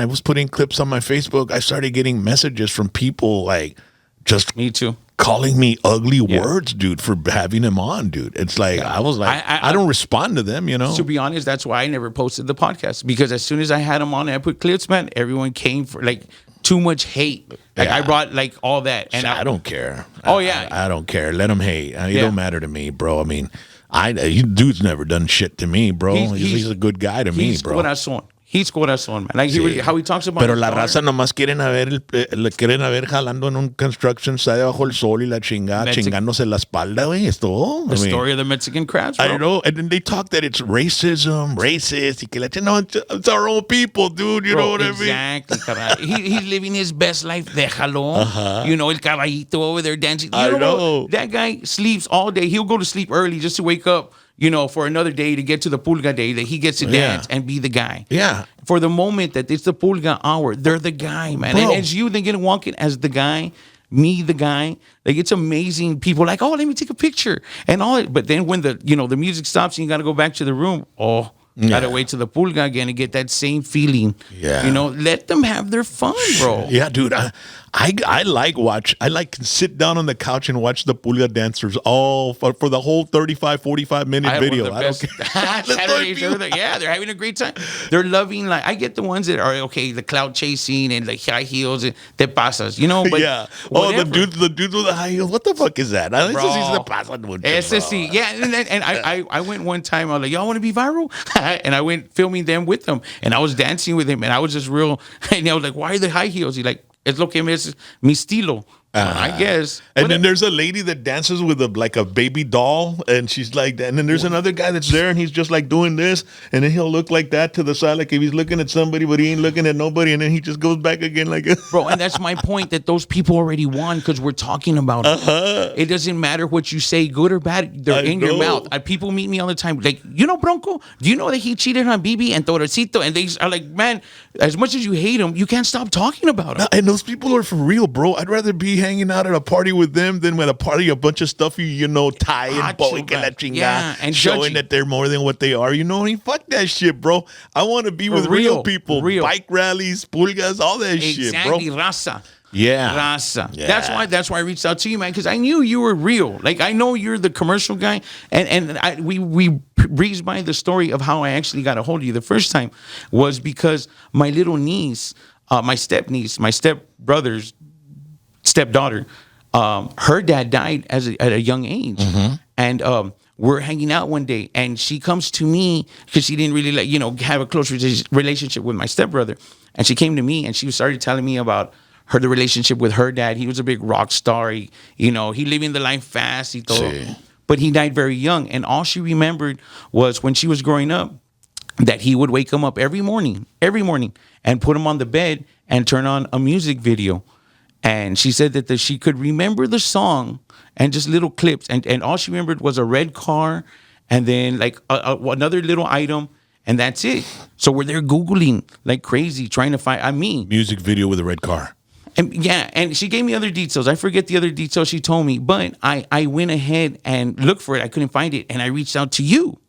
Speaker 1: was putting clips on my Facebook. I started getting messages from people like just
Speaker 2: me too
Speaker 1: calling me ugly words, dude, for having him on, dude. It's like I was like, I don't respond to them,
Speaker 2: To be honest, that's why I never posted the podcast, because as soon as I had him on and I put clips, man, everyone came for like too much hate. Like I brought like all that, and
Speaker 1: I don't care.
Speaker 2: I
Speaker 1: don't care. Let him hate. It don't matter to me, bro. I mean. Dude's never done shit to me, bro. He's a good guy to me, bro.
Speaker 2: He's corazón, man. Like how he talks about.
Speaker 1: Pero la raza nomás quieren ver jalando en un construction site bajo el sol y la chingada, chingándose la espalda, güey. Es todo.
Speaker 2: The story of the Mexican crabs, bro.
Speaker 1: I know. And then they talk that it's racist, y que it's our own people, dude. You know what I mean?
Speaker 2: Exactly. He's living his best life. Déjalo. El caballito over there dancing.
Speaker 1: I know.
Speaker 2: That guy sleeps all day. He'll go to sleep early just to wake up. For another day to get to the pulga day that he gets to dance and be the guy.
Speaker 1: Yeah.
Speaker 2: For the moment that it's the pulga hour, they're the guy, man.
Speaker 1: Bro.
Speaker 2: And it's you, they get walking as the guy, me, the guy. Like, it's amazing. People are like, oh, let me take a picture and all. But then when the music stops and you got to go back to the room, gotta wait to the pulga again and get that same feeling.
Speaker 1: Yeah.
Speaker 2: Let them have their fun, bro.
Speaker 1: Yeah, dude. I like sit down on the couch and watch the pulga dancers all for the whole 35, 45 minute video. I don't care.
Speaker 2: They're having a great time. They're loving, like, I get the ones that are the cloud chasing and the high heels and te pasas, but
Speaker 1: yeah.
Speaker 2: Whatever.
Speaker 1: The dudes with the high heels. What the fuck is that?
Speaker 2: And I went one time. I was like, y'all want to be viral? And I went filming them with them, and I was dancing with him, and I was just real. And I was like, why are the high heels? He's like, es lo que es mi estilo. I guess.
Speaker 1: And then there's a lady that dances with a baby doll, and she's like that. And then there's another guy that's there, and he's just like doing this, and then he'll look like that to the side, like if he's looking at somebody, but he ain't looking at nobody, and then he just goes back again like
Speaker 2: bro. And that's my point, that those people already won because we're talking about it. It doesn't matter what you say, good or bad. They're in your mouth. People meet me all the time, like, Bronco, do you know that he cheated on Bibi and Torrecito? And they are like, man, as much as you hate him, you can't stop talking about him.
Speaker 1: And those people are for real, bro. I'd rather be hanging out at a party with them than with a party a bunch of stuffy, tie and boy que la chingada,
Speaker 2: and
Speaker 1: showing that they're more than what they are. Fuck that shit, bro. I want to be with real people. Bike rallies, pulgas, all that shit, bro.
Speaker 2: Exactly, raza.
Speaker 1: Yeah.
Speaker 2: Raza. Yeah. That's why I reached out to you, man, because I knew you were real. Like, I know you're the commercial guy, and we breezed by the story of how I actually got a hold of you the first time was because my little niece, my step-niece, my step-brother's stepdaughter, her dad died at a young age, and we're hanging out one day, and she comes to me because she didn't really have a close relationship with my stepbrother, and she came to me and she started telling me about the relationship with her dad. He was a big rock star. He living the life fast. But he died very young. And all she remembered was when she was growing up, that he would wake him up every morning, and put him on the bed and turn on a music video. And she said that she could remember the song and just little clips. And all she remembered was a red car and then like another little item. And that's it. So we're there Googling like crazy, trying to find,
Speaker 1: music video with a red car.
Speaker 2: And she gave me other details. I forget the other details she told me. But I went ahead and looked for it. I couldn't find it. And I reached out to you,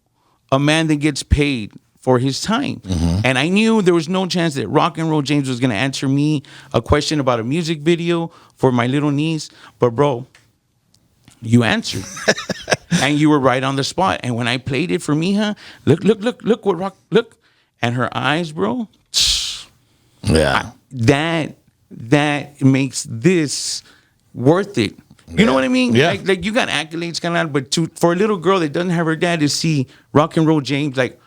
Speaker 2: a man that gets paid for his time. Mm-hmm. And I knew there was no chance that Rock and Roll James was going to answer me a question about a music video for my little niece. But bro, you answered. And you were right on the spot. And when I played it for Mija, look what Rock, look. And her eyes, bro.
Speaker 1: Yeah.
Speaker 2: That makes this worth it. You know what I mean?
Speaker 1: Yeah.
Speaker 2: Like you got accolades kind of, but for a little girl that doesn't have her dad to see Rock and Roll James, like,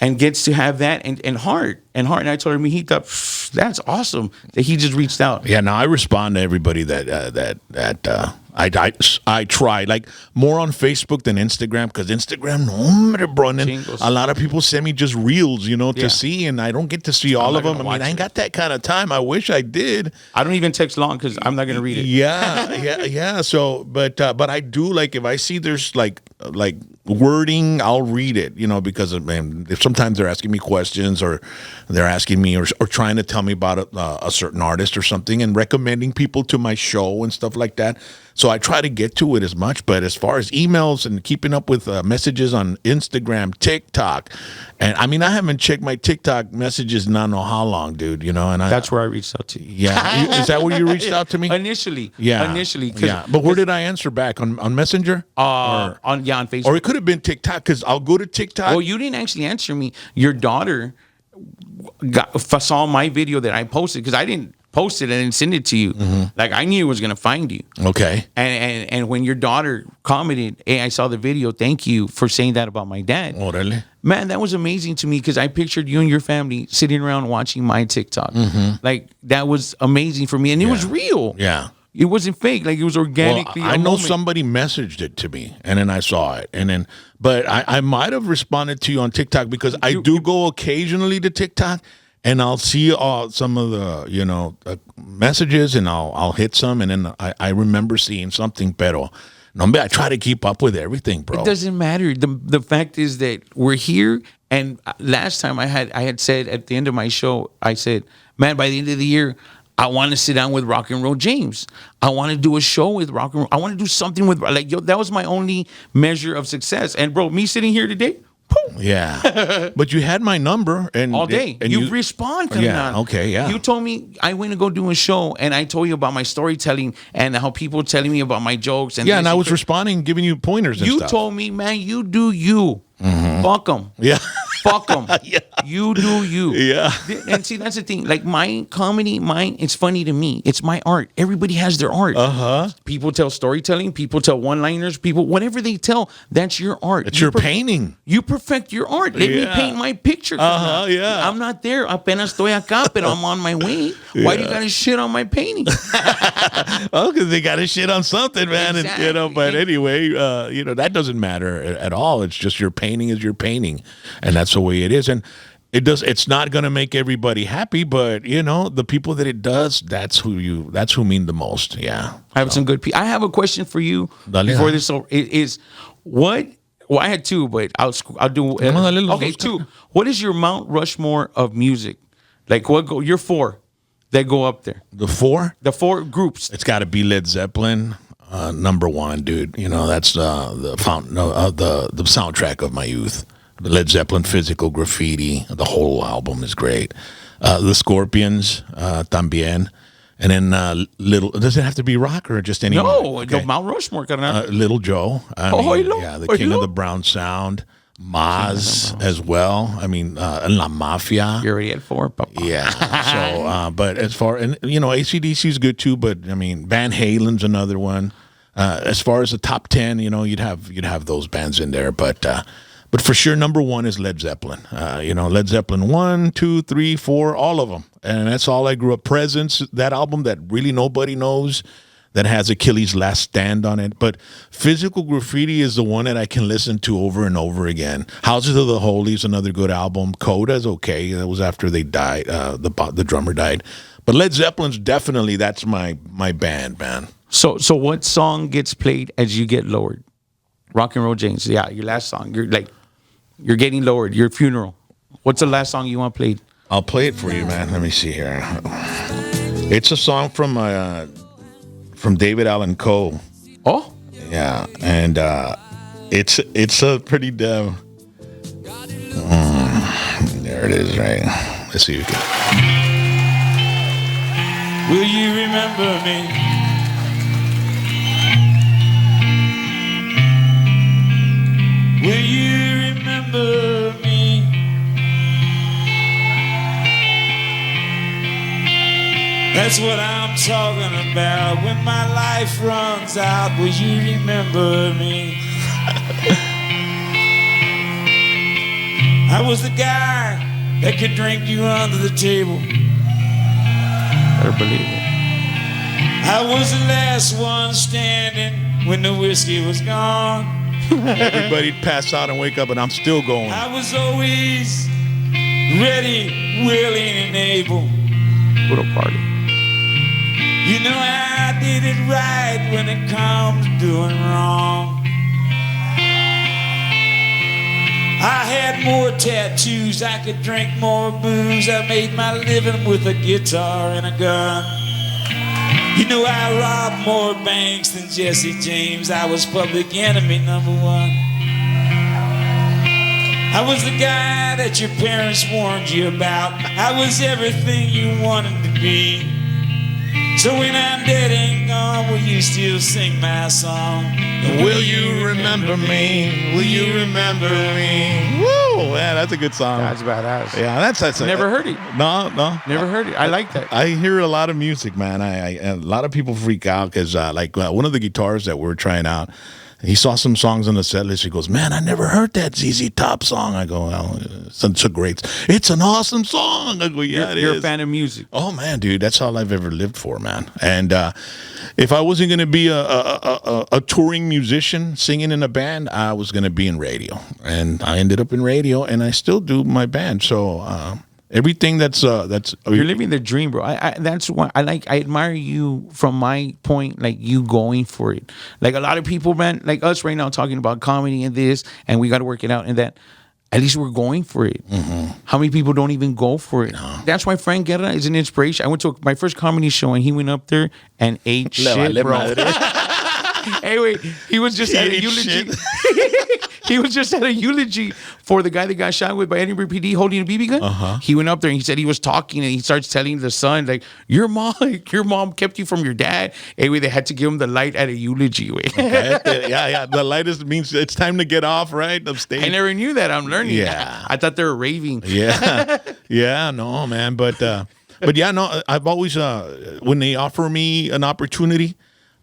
Speaker 2: and gets to have that and heart. And I told her, he thought, that's awesome that he just reached out.
Speaker 1: Yeah, now I respond to everybody that I try, like, more on Facebook than Instagram, because Instagram, no, bro. And then a lot of people send me just reels, to see, and I don't get to see all of them. I ain't got that kind of time. I wish I did.
Speaker 2: I don't even text long because I'm not going to read it.
Speaker 1: Yeah. So, but I do, like, if I see there's like wording, I'll read it, because if sometimes they're asking me questions or they're asking me or trying to tell me about a certain artist or something and recommending people to my show and stuff like that. So I try to get to it as much. But as far as emails and keeping up with messages on Instagram, TikTok, and I haven't checked my TikTok messages in I don't know how long, dude. And
Speaker 2: that's where I reached out to you.
Speaker 1: Yeah, is that where you reached out to me
Speaker 2: initially?
Speaker 1: Yeah. But where did I answer back on Messenger?
Speaker 2: On Facebook,
Speaker 1: or it could have been TikTok, because I'll go to TikTok.
Speaker 2: Well, you didn't actually answer me. Your daughter saw my video that I posted, because I didn't post it and send it to you. Mm-hmm. Like, I knew it was gonna find you.
Speaker 1: Okay.
Speaker 2: And when your daughter commented, "Hey, I saw the video. Thank you for saying that about my dad."
Speaker 1: Orale.
Speaker 2: Man, that was amazing to me, because I pictured you and your family sitting around watching my TikTok. Mm-hmm. Like, that was amazing for me, and it was real.
Speaker 1: Yeah.
Speaker 2: It wasn't fake. Like, it was organically.
Speaker 1: Well, I know somebody messaged it to me, and then I saw it, but I might have responded to you on TikTok, because I do go occasionally to TikTok, and I'll see some of the messages, and I'll hit some, and then I remember seeing something. Pero no, I try to keep up with everything, bro.
Speaker 2: It doesn't matter. The fact is that we're here. And last time I had said at the end of my show, I said, man, by the end of the year, I want to sit down with Rock and Roll James. I want to do a show with Rock and Roll. I want to do something with, that was my only measure of success. And bro, me sitting here today, poof.
Speaker 1: Yeah. But you had my number and
Speaker 2: all day. And you respond to me.
Speaker 1: Okay, yeah.
Speaker 2: You told me I went to go do a show, and I told you about my storytelling and how people telling me about my jokes. And
Speaker 1: I was responding, giving you pointers and stuff.
Speaker 2: You told me, man, you do you. Mm-hmm. Fuck them.
Speaker 1: Yeah.
Speaker 2: Fuck them. Yeah. You do you.
Speaker 1: Yeah.
Speaker 2: And see, that's the thing. Like, my comedy, it's funny to me. It's my art. Everybody has their art.
Speaker 1: Uh-huh. People
Speaker 2: tell storytelling. People tell one-liners. Whatever they tell, that's your art.
Speaker 1: It's your painting.
Speaker 2: You perfect your art. Let me paint my picture.
Speaker 1: Yeah.
Speaker 2: I'm not there. Apenas estoy acá, pero I'm on my way. Why do you got to shit on my painting?
Speaker 1: Oh, because they got to shit on something, man.
Speaker 2: Exactly.
Speaker 1: And, but anyway, that doesn't matter at all. It's just your painting is your painting, and that's the way it is. And it's not going to make everybody happy, but the people that it does, that's who mean the most. Yeah.
Speaker 2: I have some good people. I have a question for you before this is what. Well, I had two, but I'll do. Okay, two. What is your Mount Rushmore of music? Like, your four that go up there?
Speaker 1: The four?
Speaker 2: The four groups.
Speaker 1: It's got to be Led Zeppelin, number one, dude. That's the soundtrack of my youth. The Led Zeppelin, Physical Graffiti. The whole album is great. The Scorpions, también. And then Little, does it have to be rock or just any?
Speaker 2: No, okay. Mount Rushmore.
Speaker 1: Little Joe. The King of the Brown Sound. Maz as well. La Mafia.
Speaker 2: You already had four.
Speaker 1: Yeah. So, but as far, and AC/DC is good too, but Van Halen's another one. As far as the top 10, you'd have those bands in there, but But for sure, number one is Led Zeppelin. Led Zeppelin 1, 2, 3, 4, all of them. And that's all I grew up. Presence, that album that really nobody knows, that has Achilles' Last Stand on it. But Physical Graffiti is the one that I can listen to over and over again. Houses of the Holy is another good album. Coda is okay. That was after they died. The drummer died. But Led Zeppelin's definitely, that's my band, man.
Speaker 2: So what song gets played as you get lowered? Rock and Roll James. Yeah, your last song. You're getting lowered. Your funeral. What's the last song you want played?
Speaker 1: I'll play it for you, man. Let me see here. It's a song from David Allan Coe.
Speaker 2: Oh,
Speaker 1: yeah, and it's a pretty damn. There it is, right? Let's see if you can.
Speaker 3: Will you remember me? Will you remember me? That's what I'm talking about. When my life runs out, will you remember me? I was the guy that could drink you under the table.
Speaker 2: better believe it.
Speaker 3: I was the last one standing when the whiskey was gone.
Speaker 1: Everybody'd pass out and wake up, and I'm still going.
Speaker 3: I was always ready, willing, and able.
Speaker 2: What a party.
Speaker 3: You know I did it right when it comes to doing wrong. I had more tattoos, I could drink more booze. I made my living with a guitar and a gun. You know I robbed more banks than Jesse James. I was public enemy number one. I was the guy that your parents warned you about. I was everything you wanted to be. So when I'm dead and gone, will you still sing my song?
Speaker 1: Will you remember me? Will you remember me? Woo! Man, that's a good song.
Speaker 2: That's badass.
Speaker 1: Yeah, that's
Speaker 2: Never heard it.
Speaker 1: No.
Speaker 2: Never heard it. I like that.
Speaker 1: I hear a lot of music, man. A lot of people freak out because, one of the guitars that we're trying out, he saw some songs on the set list. He goes, "Man, I never heard that ZZ Top song." I go, "Well, it's an awesome song." I go, "Yeah,
Speaker 2: you're a fan of music."
Speaker 1: Oh man, dude, that's all I've ever lived for, man. And if I wasn't going to be a touring musician singing in a band, I was going to be in radio, and I ended up in radio, and I still do my band. So everything that's
Speaker 2: you're living the dream, bro. That's why I admire you from my point, like you going for it. Like a lot of people, man, like us right now talking about comedy and this, and we got to work it out and that. At least we're going for it. Mm-hmm. How many people don't even go for it? No. That's why Frank Guerra is an inspiration. I went to my first comedy show and he went up there and ate shit, bro. Hey, wait, he was just at a eulogy. He was just at a eulogy for the guy that got shot with by Edinburgh PD holding a BB gun. Uh-huh. He went up there and he said he was talking and he starts telling the son, like, your mom kept you from your dad. Anyway, they had to give him the light at a eulogy.
Speaker 1: Okay. Yeah. The light means it's time to get off, right? Of stage.
Speaker 2: I never knew that. I'm learning.
Speaker 1: Yeah.
Speaker 2: I thought they were raving.
Speaker 1: Yeah. Yeah, no, man. But yeah, no, I've always, when they offer me an opportunity,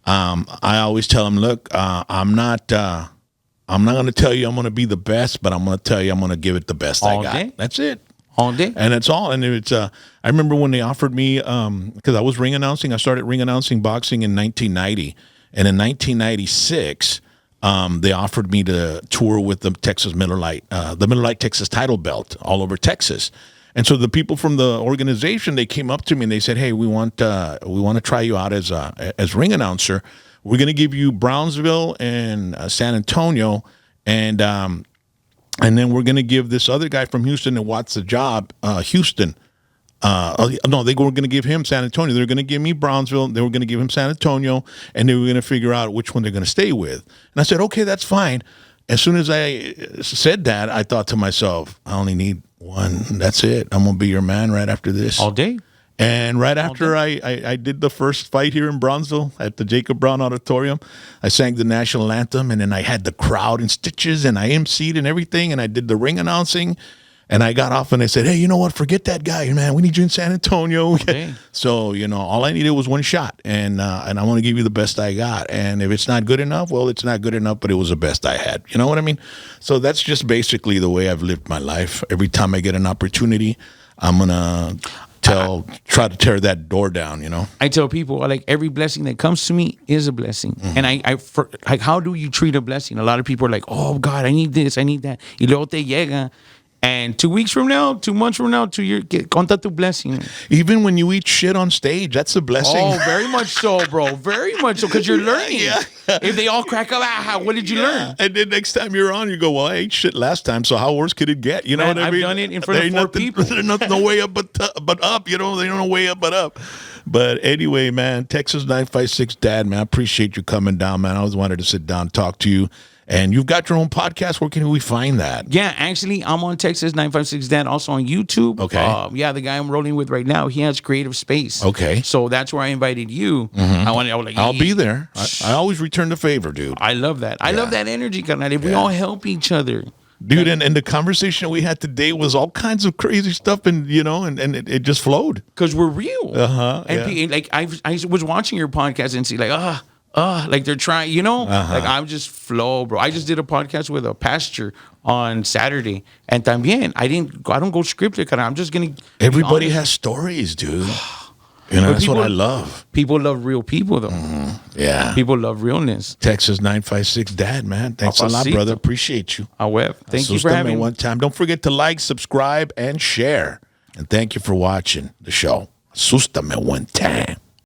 Speaker 1: I always tell them, look, I'm not going to tell you I'm going to be the best, but I'm going to tell you I'm going to give it the best I got. Day? That's it.
Speaker 2: All day.
Speaker 1: And that's all. And it's I remember when they offered me, because I was ring announcing. I started ring announcing boxing in 1990. And in 1996, they offered me to tour with the Texas Miller Lite, the Miller Lite Texas title belt all over Texas. And so the people from the organization, they came up to me and they said, "Hey, we want to try you out as ring announcer. We're going to give you Brownsville and San Antonio, and then we're going to give this other guy from Houston that wants the job, Houston. No, they were going to give him San Antonio. They're going to give me Brownsville. They were going to give him San Antonio, and they were going to figure out which one they're going to stay with." And I said, "Okay, that's fine." As soon as I said that, I thought to myself, I only need one. That's it. I'm going to be your man right after this.
Speaker 2: All day.
Speaker 1: And right after I did the first fight here in Brownsville at the Jacob Brown Auditorium, I sang the national anthem, and then I had the crowd in stitches, and I emceed and everything, and I did the ring announcing. And I got off and they said, hey, you know what? Forget that guy, man. We need you in San Antonio.
Speaker 2: Okay.
Speaker 1: So, all I needed was one shot. And I want to give you the best I got. And if it's not good enough, well, it's not good enough, but it was the best I had. You know what I mean? So that's just basically the way I've lived my life. Every time I get an opportunity, I'm going to try to tear that door down,
Speaker 2: I tell people, like, every blessing that comes to me is a blessing. And like, how do you treat a blessing? A lot of people are like, oh, God, I need this, I need that. Y luego te llega. And 2 weeks from now, 2 months from now, 2 years, conta tu blessing.
Speaker 1: Even when you eat shit on stage, that's a blessing.
Speaker 2: Oh, very much so, bro. Very much so, because you're learning.
Speaker 1: Yeah.
Speaker 2: If they all crack up, what did you learn?
Speaker 1: And then next time you're on, you go, well, I ate shit last time, so how worse could it get? You know what I mean?
Speaker 2: I've done it in front of 4 people.
Speaker 1: There's no way up but up, They don't know way up but up. But anyway, man, Texas 956 Dad, man, I appreciate you coming down, man. I always wanted to sit down and talk to you. And you've got your own podcast. Where can we find that?
Speaker 2: Yeah, actually, I'm on Texas 956 Dad, also on YouTube.
Speaker 1: Okay.
Speaker 2: Yeah, the guy I'm rolling with right now, he has Creative Space.
Speaker 1: Okay.
Speaker 2: So that's where I invited you. I was like,
Speaker 1: I'll be there. I always return the favor, dude.
Speaker 2: I love that. I love that energy, carnal. If we all help each other.
Speaker 1: Dude, and the conversation we had today was all kinds of crazy stuff, and and it just flowed.
Speaker 2: Because we're real. And
Speaker 1: Yeah.
Speaker 2: I was watching your podcast and see, like, like they're trying, like I'm just flow, bro. I just did a podcast with a pastor on Saturday, and también I don't go scripted, I'm just gonna.
Speaker 1: Everybody has stories, dude. That's what I love.
Speaker 2: People love real people, though.
Speaker 1: Yeah,
Speaker 2: people love realness.
Speaker 1: Texas 956 Dad, man. Thanks a lot, brother. Appreciate you.
Speaker 2: Thank you for having me
Speaker 1: one time. Don't forget to like, subscribe, and share. And thank you for watching the show. Asústame one time.